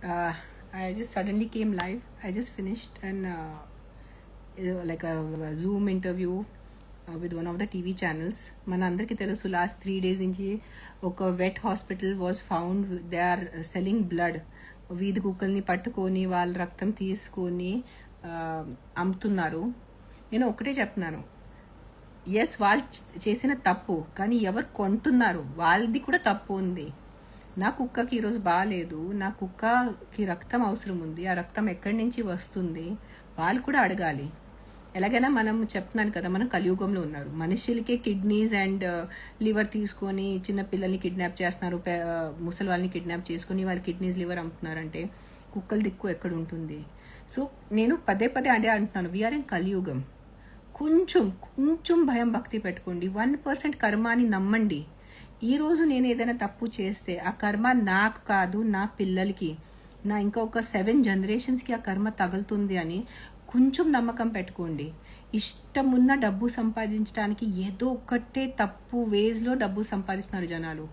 Uh, I just suddenly came live. I just finished like a Zoom interview with one of the TV channels. మన అందరికీ తెలుసు last 3 days నుంచి ఒక vet hospital was found. They are selling blood. వీధి కుక్కల్ని పట్టుకొని వాళ్ళ రక్తం తీసుకొని అమ్ముతున్నారు. నేను ఒకటే చెప్తున్నాను, ఎస్ వాళ్ళు చేసిన తప్పు, కానీ ఎవరు కొంటున్నారు వాళ్ళది కూడా తప్పు ఉంది. నా కుక్కకి ఈరోజు బాగాలేదు, నా కుక్కకి రక్తం అవసరం ఉంది, ఆ రక్తం ఎక్కడి నుంచి వస్తుంది వాళ్ళు కూడా అడగాలి. ఎలాగైనా మనం చెప్తున్నాను కదా, మనం కలియుగంలో ఉన్నారు. మనుషులకే కిడ్నీస్ అండ్ లివర్ తీసుకొని చిన్న పిల్లల్ని కిడ్నాప్ చేస్తున్నారు, ముసలి వాళ్ళని కిడ్నాప్ చేసుకొని వాళ్ళ కిడ్నీస్ లివర్ అమ్ముతున్నారంటే కుక్కల దిక్కు ఎక్కడ ఉంటుంది? సో నేను పదే పదే అదే అంటున్నాను, వీఆర్ ఇన్ కలియుగం. కొంచెం భయం భక్తి పెట్టుకోండి. 1% కర్మాని నమ్మండి. ఈరోజు నేను ఏదైనా తప్పు చేస్తే ఆ కర్మ నాకు కాదు, నా పిల్లలకి, నా ఇంకా ఒక 7 generations ఆ కర్మ తగులుతుంది అని కొంచెం నమ్మకం పెట్టుకోండి. ఇష్టమున్న డబ్బు సంపాదించడానికి ఏదో ఒకటే తప్పు వేస్లో డబ్బు సంపాదిస్తున్నారు జనాలు.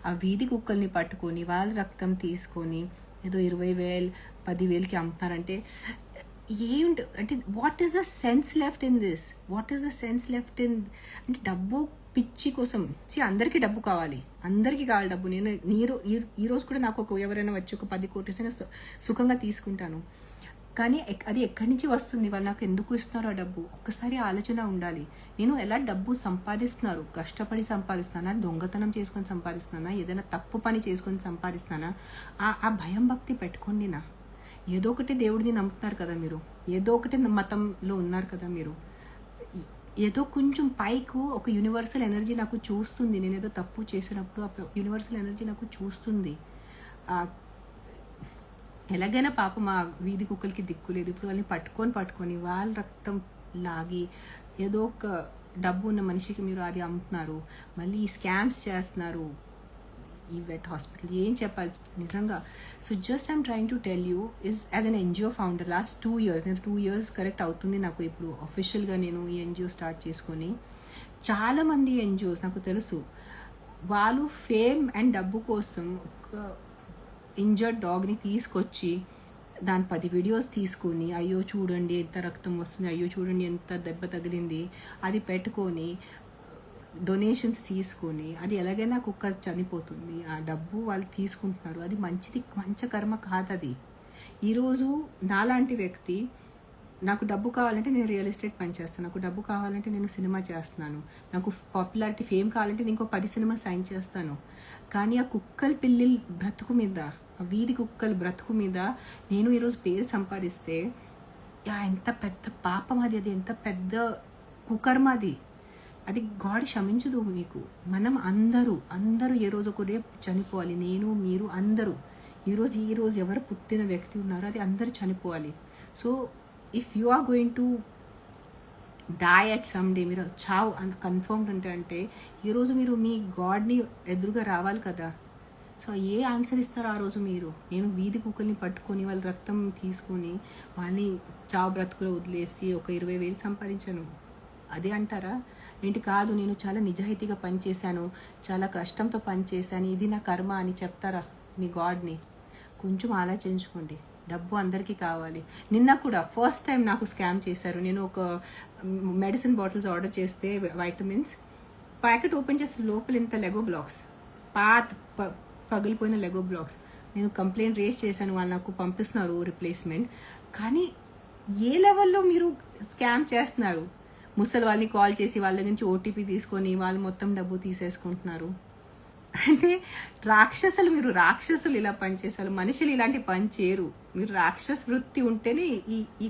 ఆ వీధి కుక్కల్ని పట్టుకొని వాళ్ళ రక్తం తీసుకొని ఏదో 20,000 10,000కి అమ్ముతున్నారంటే ఏంటి అంటే, what is the sense left in this? What is the sense left in అంటే డబ్బు పిచ్చి కోసం. అందరికీ డబ్బు కావాలి, అందరికీ కావాలి డబ్బు. నేను ఈరోజు కూడా నాకు ఎవరైనా వచ్చి ఒక 10 కోట్లైనా సుఖంగా తీసుకుంటాను. కానీ అది ఎక్కడి నుంచి వస్తుంది? వాళ్ళు నాకు ఎందుకు ఇస్తున్నారు ఆ డబ్బు? ఒక్కసారి ఆలోచన ఉండాలి. నేను ఎలా డబ్బు సంపాదిస్తున్నారు? కష్టపడి సంపాదిస్తున్నానా, దొంగతనం చేసుకొని సంపాదిస్తున్నానా, ఏదైనా తప్పు పని చేసుకొని సంపాదిస్తున్నానా? ఆ భయం భక్తి పెట్టుకోండి. ఏదో ఒకటి దేవుడిని నమ్ముతున్నారు కదా మీరు, ఏదో ఒకటి మతంలో ఉన్నారు కదా మీరు. ఏదో కొంచెం పైకు ఒక యూనివర్సల్ ఎనర్జీ నాకు చూస్తుంది. నేను ఏదో తప్పు చేసినప్పుడు ఆ యూనివర్సల్ ఎనర్జీ నాకు చూస్తుంది. ఎలాగైనా పాప మా వీధి కుక్కలకి దిక్కు లేదు. ఇప్పుడు వాళ్ళని పట్టుకొని వాళ్ళ రక్తం లాగి ఏదో ఒక డబ్బు ఉన్న మనిషికి మీరు అది అమ్ముతున్నారు. మళ్ళీ ఈ స్కామ్స్ చేస్తున్నారు ఈ వెట్ హాస్పిటల్. ఏం చెప్పాలి నిజంగా? So just I'm trying to tell you is as an NGO founder last 2 years, నేను 2 years కరెక్ట్ అవుతుంది నాకు ఇప్పుడు అఫీషియల్గా నేను ఈ ఎన్జిఓ స్టార్ట్ చేసుకొని. చాలామంది ఎన్జిఓస్ నాకు తెలుసు, వాళ్ళు ఫేమ్ అండ్ డబ్బు కోసం ఇంజర్డ్ డాగ్ని తీసుకొచ్చి దాని 10 videos తీసుకొని, అయ్యో చూడండి ఎంత రక్తం వస్తుంది, అయ్యో చూడండి ఎంత దెబ్బ తగిలింది, అది పెట్టుకొని డొనేషన్స్ తీసుకొని అది ఎలాగైనా కుక్క చనిపోతుంది, ఆ డబ్బు వాళ్ళు తీసుకుంటున్నారు. అది మంచి కర్మ కాదు అది. ఈరోజు నాలాంటి వ్యక్తి, నాకు డబ్బు కావాలంటే నేను రియల్ ఎస్టేట్ పని చేస్తాను, నాకు డబ్బు కావాలంటే నేను సినిమా చేస్తున్నాను, నాకు పాపులారిటీ ఫేమ్ కావాలంటే నేను ఇంకో 10 సినిమా సైన్ చేస్తాను. కానీ ఆ కుక్కల పిల్లిల బ్రతుకు మీద, ఆ వీధి కుక్కల బ్రతుకు మీద నేను ఈరోజు పేరు సంపాదిస్తే ఎంత పెద్ద పాపం అది, ఎంత పెద్ద కుకర్మ అది. అది గాడ్ క్షమించదు మీకు. మనం అందరూ ఏ రోజు ఒక రేపు చనిపోవాలి. నేను, మీరు అందరూ ఈరోజు ఎవరు పుట్టిన వ్యక్తి ఉన్నారో అది అందరూ చనిపోవాలి. So if you are going to die at some day, మీరు చావు కన్ఫర్మ్డ్ అంటే ఈరోజు మీరు మీ గాడ్ని ఎదురుగా రావాలి కదా. సో ఏ ఆన్సర్ ఇస్తారో ఆ రోజు మీరు? నేను వీధి కుక్కల్ని పట్టుకొని వాళ్ళ రక్తం తీసుకొని వాళ్ళని చావు బ్రతుకులో వదిలేసి ఒక 20,000 సంపాదించాను అదే అంటారా? ఏంటి కాదు, నేను చాలా నిజాయితీగా పనిచేశాను, చాలా కష్టంతో పనిచేశాను, ఇది నా కర్మ అని చెప్తారా మీ గాడ్ని? కొంచెం ఆలోచించుకోండి. డబ్బు అందరికీ కావాలి. నిన్న కూడా ఫస్ట్ టైం నాకు స్కామ్ చేశారు. నేను ఒక మెడిసిన్ బాటిల్స్ ఆర్డర్ చేస్తే వైటమిన్స్ ప్యాకెట్ ఓపెన్ చేస్తే లోపల ఇంత లెగో బ్లాక్స్, పగిలిపోయిన లెగో బ్లాక్స్. నేను కంప్లైంట్ రేస్ చేశాను, వాళ్ళు నాకు పంపిస్తున్నారు రిప్లేస్మెంట్. కానీ ఏ లెవెల్లో మీరు స్కామ్ చేస్తున్నారు? ముసలి వాళ్ళని కాల్ చేసి వాళ్ళ దగ్గర నుంచి ఓటీపీ తీసుకొని వాళ్ళు మొత్తం డబ్బు తీసేసుకుంటున్నారు. అంటే మీరు రాక్షసులు ఇలా పనిచేస్తారు. మనుషులు ఇలాంటి పని చేయరు. మీరు రాక్షస వృత్తి ఉంటేనే ఈ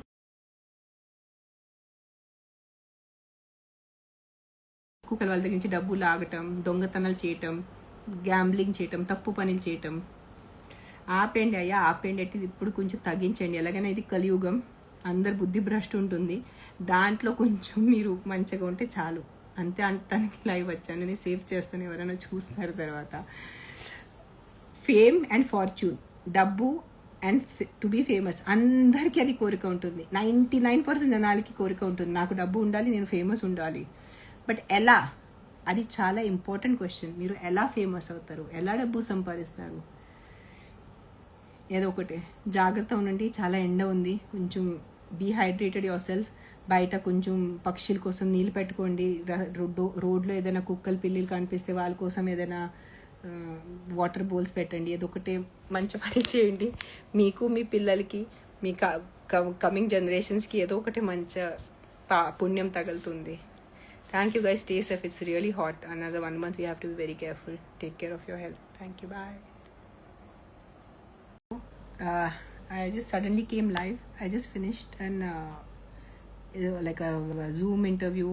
కుక్కల వాళ్ళ దగ్గర నుంచి డబ్బు లాగటం, దొంగతనాలు చేయటం, గ్యాంబ్లింగ్ చేయటం, తప్పు పనులు చేయటం. ఆపేండి అయ్యా, ఆపేండి. అంటే ఇప్పుడు కొంచెం తగ్గించండి. ఎలాగైనా ఇది కలియుగం, అందరు బుద్ధి భ్రష్టు ఉంటుంది. దాంట్లో కొంచెం మీరు మంచిగా ఉంటే చాలు. అంతే అంటానికి లైవ్ వచ్చాను. నేను సేవ్ చేస్తాను, ఎవరైనా చూస్తున్నారు తర్వాత. ఫేమ్ అండ్ ఫార్చ్యూన్, డబ్బు అండ్ టు బీ ఫేమస్, అందరికీ అది కోరిక ఉంటుంది. 99% జనాలకి కోరిక ఉంటుంది, నాకు డబ్బు ఉండాలి, నేను ఫేమస్ ఉండాలి. బట్ ఎలా? అది చాలా ఇంపార్టెంట్ క్వశ్చన్. మీరు ఎలా ఫేమస్ అవుతారు? ఎలా డబ్బు సంపాదిస్తారు? ఏదో ఒకటి జాగ్రత్త ఉండండి. చాలా ఎండ ఉంది, కొంచెం డీహైడ్రేటెడ్ యువర్ సెల్ఫ్. బయట కొంచెం పక్షుల కోసం నీళ్ళు పెట్టుకోండి. రోడ్లో ఏదైనా కుక్కలు పిల్లిలు కనిపిస్తే వాళ్ళ కోసం ఏదైనా వాటర్ బౌల్స్ పెట్టండి. ఏదో ఒకటి మంచి పని చేయండి. మీకు మీ పిల్లలకి మీ కమింగ్ జనరేషన్స్కి ఏదో ఒకటి మంచి పుణ్యం తగులుతుంది. Thank you guys. Stay safe. It's really hot. Another 1 month we have to be very careful. Take care of your health. Thank you. Bye. I just suddenly came live. I just finished like a Zoom interview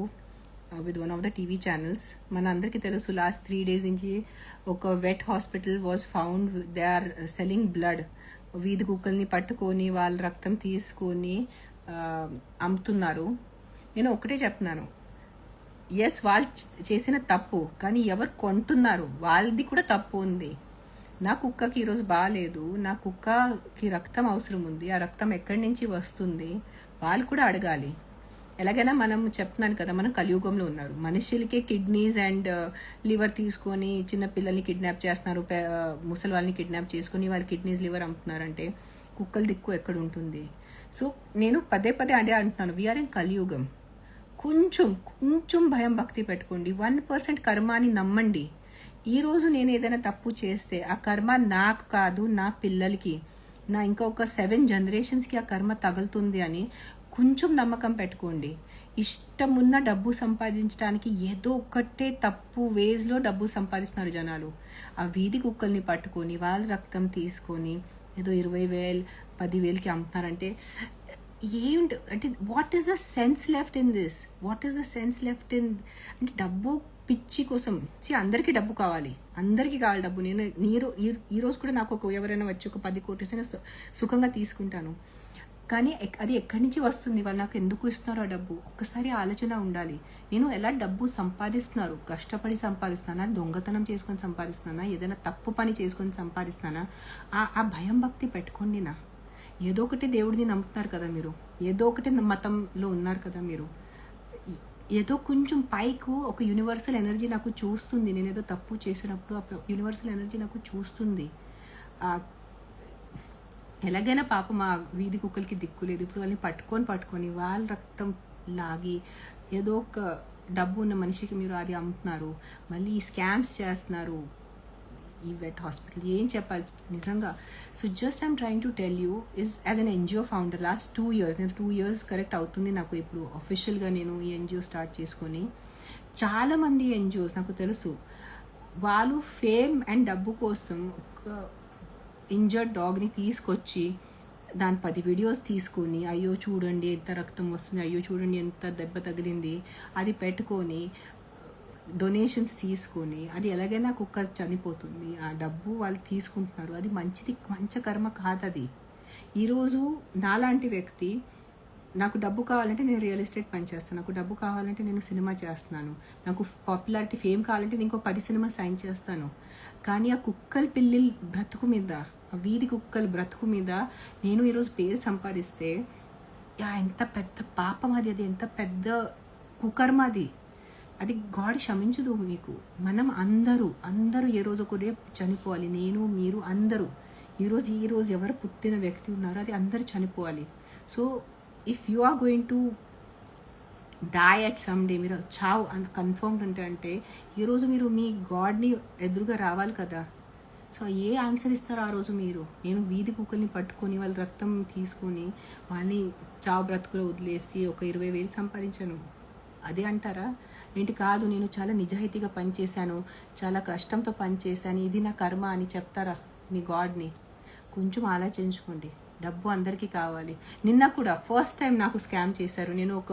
with one of the TV channels. మనందరికీ తెలుసు last 3 days నుంచి ఒక vet hospital was found. They are selling blood. వీధి కుక్కల్ని పట్టుకొని వాళ్ళ రక్తం తీసుకొని అమ్ముతున్నారు. నేను ఒకటే చెప్తున్నాను, ఎస్ వాళ్ళు చేసిన తప్పు, కానీ ఎవరు కొంటున్నారు వాళ్ళది కూడా తప్పు ఉంది. నా కుక్కకి ఈరోజు బాగాలేదు, నా కుక్కకి రక్తం అవసరం ఉంది, ఆ రక్తం ఎక్కడి నుంచి వస్తుంది వాళ్ళు కూడా అడగాలి. ఎలాగైనా మనం చెప్తున్నాను కదా, మనం కలియుగంలో ఉన్నారు. మనుషులకే కిడ్నీస్ అండ్ లివర్ తీసుకొని చిన్న పిల్లల్ని కిడ్నాప్ చేస్తున్నారు, ముసలి వాళ్ళని కిడ్నాప్ చేసుకొని వాళ్ళ కిడ్నీస్ లివర్ అమ్ముతున్నారంటే కుక్కల దిక్కు ఎక్కడ ఉంటుంది? సో నేను పదే అదే అంటున్నాను, వీఆర్ ఇన్ కలియుగం. కొంచెం భయం భక్తి పెట్టుకోండి. 1% కర్మాని నమ్మండి. ఈరోజు నేను ఏదైనా తప్పు చేస్తే ఆ కర్మ నాకు కాదు, నా పిల్లలకి, నా ఇంకొక 7 generations ఆ కర్మ తగులుతుంది అని కొంచెం నమ్మకం పెట్టుకోండి. ఇష్టమున్న డబ్బు సంపాదించడానికి ఏదో ఒకటే తప్పు వేస్లో డబ్బు సంపాదిస్తున్నారు జనాలు. ఆ వీధి కుక్కల్ని పట్టుకొని వాళ్ళ రక్తం తీసుకొని ఏదో 20,000 10,000కి అమ్ముతున్నారంటే ఏంటి అంటే, what is the sense left in this? What is the sense left in అంటే డబ్బు పిచ్చి కోసం. అందరికీ డబ్బు కావాలి, అందరికీ కావాలి డబ్బు. నేను ఈరోజు కూడా నాకు ఎవరైనా వచ్చి ఒక 10 కోట్లైనా సుఖంగా తీసుకుంటాను. కానీ అది ఎక్కడి నుంచి వస్తుంది, వాళ్ళు నాకు ఎందుకు ఇస్తున్నారు ఆ డబ్బు? ఒక్కసారి ఆలోచన ఉండాలి. నేను ఎలా డబ్బు సంపాదిస్తున్నారు, కష్టపడి సంపాదిస్తానా, దొంగతనం చేసుకొని సంపాదిస్తానా, ఏదైనా తప్పు పని చేసుకొని సంపాదిస్తానా? ఆ భయం భక్తి పెట్టుకోండి. ఏదో ఒకటి దేవుడిని నమ్ముతున్నారు కదా మీరు, ఏదో ఒకటి మతంలో ఉన్నారు కదా మీరు. ఏదో కొంచెం పైకు ఒక యూనివర్సల్ ఎనర్జీ నాకు చూస్తుంది. నేను ఏదో తప్పు చేసినప్పుడు ఆ యూనివర్సల్ ఎనర్జీ నాకు చూస్తుంది. ఎలాగైనా పాపం మా వీధి కుక్కలకి దిక్కులేదు. ఇప్పుడు వాళ్ళని పట్టుకొని వాళ్ళ రక్తం లాగి ఏదో ఒక డబ్బు ఉన్న మనిషికి మీరు అది అమ్ముతున్నారు. మళ్ళీ స్కామ్స్ చేస్తున్నారు ఈ వెట్ హాస్పిటల్. ఏం చెప్పాలి నిజంగా? So just I'm trying to tell you is as an NGO founder last 2 years, నేను 2 years కరెక్ట్ అవుతుంది నాకు ఇప్పుడు అఫీషియల్గా నేను ఈ ఎన్జిఓ స్టార్ట్ చేసుకొని. చాలామంది ఎన్జిఓస్ నాకు తెలుసు, వాళ్ళు ఫేమ్ అండ్ డబ్బు కోసం ఒక ఇంజర్డ్ డాగ్ని తీసుకొచ్చి దాని 10 వీడియోస్ తీసుకొని, అయ్యో చూడండి ఎంత రక్తం వస్తుంది, అయ్యో చూడండి ఎంత దెబ్బ తగిలింది, అది పెట్టుకొని డొనేషన్స్ తీసుకొని అది ఎలాగైనా కుక్క చనిపోతుంది. ఆ డబ్బు వాళ్ళు తీసుకుంటున్నారు. అది మంచి కర్మ కాదు అది. ఈరోజు నాలాంటి వ్యక్తి, నాకు డబ్బు కావాలంటే నేను రియల్ ఎస్టేట్ పని చేస్తాను, నాకు డబ్బు కావాలంటే నేను సినిమా చేస్తున్నాను, నాకు పాపులారిటీ ఫేమ్ కావాలంటే నేను ఇంకో 10 సినిమా సైన్ చేస్తాను. కానీ ఆ కుక్కల పిల్లిల బ్రతుకు మీద, ఆ వీధి కుక్కల బ్రతుకు మీద నేను ఈరోజు పేరు సంపాదిస్తే ఎంత పెద్ద పాపం అది, ఎంత పెద్ద కుకర్మ అది గాడ్ క్షమించదు మీకు. మనం అందరూ ఏ రోజు ఒక రేపు చనిపోవాలి. నేను, మీరు అందరూ ఈరోజు ఎవరు పుట్టిన వ్యక్తి ఉన్నారో అది అందరూ చనిపోవాలి. So if you are going to die at some day, మీరు చావు అంత కన్ఫర్మ్డ్ అంటే ఈరోజు మీరు మీ గాడ్ని ఎదురుగా రావాలి కదా. సో ఏ ఆన్సర్ ఇస్తారో ఆ రోజు మీరు? నేను వీధి కుక్కల్ని పట్టుకొని వాళ్ళ రక్తం తీసుకొని వాళ్ళని చావు బ్రతుకులో వదిలేసి ఒక 20,000 సంపాదించాను అదే అంటారా? ఏంటి కాదు, నేను చాలా నిజాయితీగా పనిచేశాను, చాలా కష్టంతో పనిచేశాను, ఇది నా కర్మ అని చెప్తారా మీ గాడ్ని? కొంచెం ఆలోచించుకోండి. డబ్బు అందరికీ కావాలి. నిన్న కూడా ఫస్ట్ టైం నాకు స్కామ్ చేశారు. నేను ఒక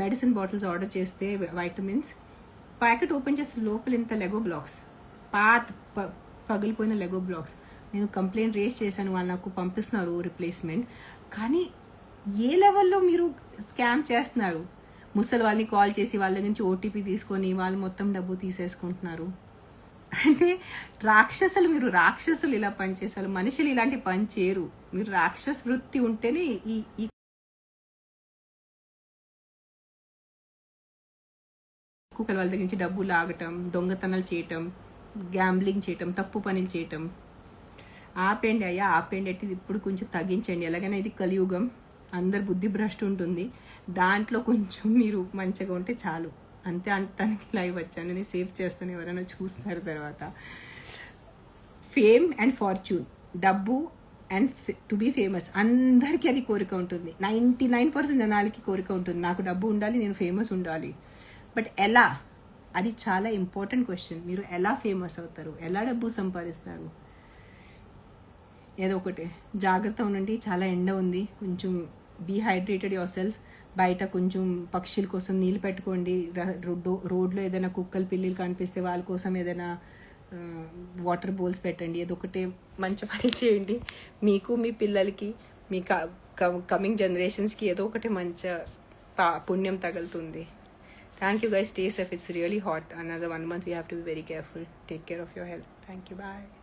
మెడిసిన్ బాటిల్స్ ఆర్డర్ చేస్తే వైటమిన్స్ ప్యాకెట్ ఓపెన్ చేస్తే లోపల ఇంత లెగో బ్లాక్స్, పగిలిపోయిన లెగో బ్లాక్స్. నేను కంప్లైంట్ రేస్ చేశాను, వాళ్ళు నాకు పంపిస్తున్నారు రీప్లేస్మెంట్. కానీ ఏ లెవెల్లో మీరు స్కామ్ చేస్తున్నారు? ముసలి వాళ్ళని కాల్ చేసి వాళ్ళ దగ్గర నుంచి ఓటీపీ తీసుకొని వాళ్ళు మొత్తం డబ్బు తీసేసుకుంటున్నారు. అంటే మీరు రాక్షసులు ఇలా పనిచేశారు. మనుషులు ఇలాంటి పని చేయరు. మీరు రాక్షస వృత్తి ఉంటేనే ఈ కుక్కల వాళ్ళ దగ్గర నుంచి డబ్బు లాగటం, దొంగతనాలు చేయటం, గ్యాంబ్లింగ్ చేయటం, తప్పు పనులు చేయటం. ఆపేయండి అయ్యా, ఆపేయండి అంటే ఇప్పుడు కొంచెం తగ్గించండి. ఎలాగైనా ఇది కలియుగం, అందరు బుద్ధి భ్రష్టు ఉంటుంది, దాంట్లో కొంచెం మీరు మంచిగా ఉంటే చాలు. అంతే అంటానికి లైవ్ వచ్చాను, నేను సేవ్ చేస్తాను ఎవరైనా చూస్తున్నారు. తర్వాత ఫేమ్ అండ్ ఫార్చ్యూన్, డబ్బు అండ్ టు బీ ఫేమస్, అందరికీ అది కోరిక ఉంటుంది. 99% జనాలకి కోరిక ఉంటుంది, నాకు డబ్బు ఉండాలి, నేను ఫేమస్ ఉండాలి. బట్ ఎలా, అది చాలా ఇంపార్టెంట్ క్వశ్చన్. మీరు ఎలా ఫేమస్ అవుతారు, ఎలా డబ్బు సంపాదిస్తారు? ఏదో ఒకటి జాగ్రత్త ఉండండి. చాలా ఎండ ఉంది, కొంచెం డీహైడ్రేటెడ్ యువర్ సెల్ఫ్. బయట కొంచెం పక్షుల కోసం నీళ్ళు పెట్టుకోండి. రోడ్లో ఏదైనా కుక్కలు పిల్లిలు కనిపిస్తే వాళ్ళ కోసం ఏదైనా వాటర్ బౌల్స్ పెట్టండి. ఏదో ఒకటి మంచి పని చేయండి. మీకు, మీ పిల్లలకి, మీ కమింగ్ జనరేషన్స్కి ఏదో ఒకటి మంచి పుణ్యం తగులుతుంది. Thank you guys, stay safe. It's really hot. Another 1 month we have to be very careful. Take care of your health. Thank you. Bye.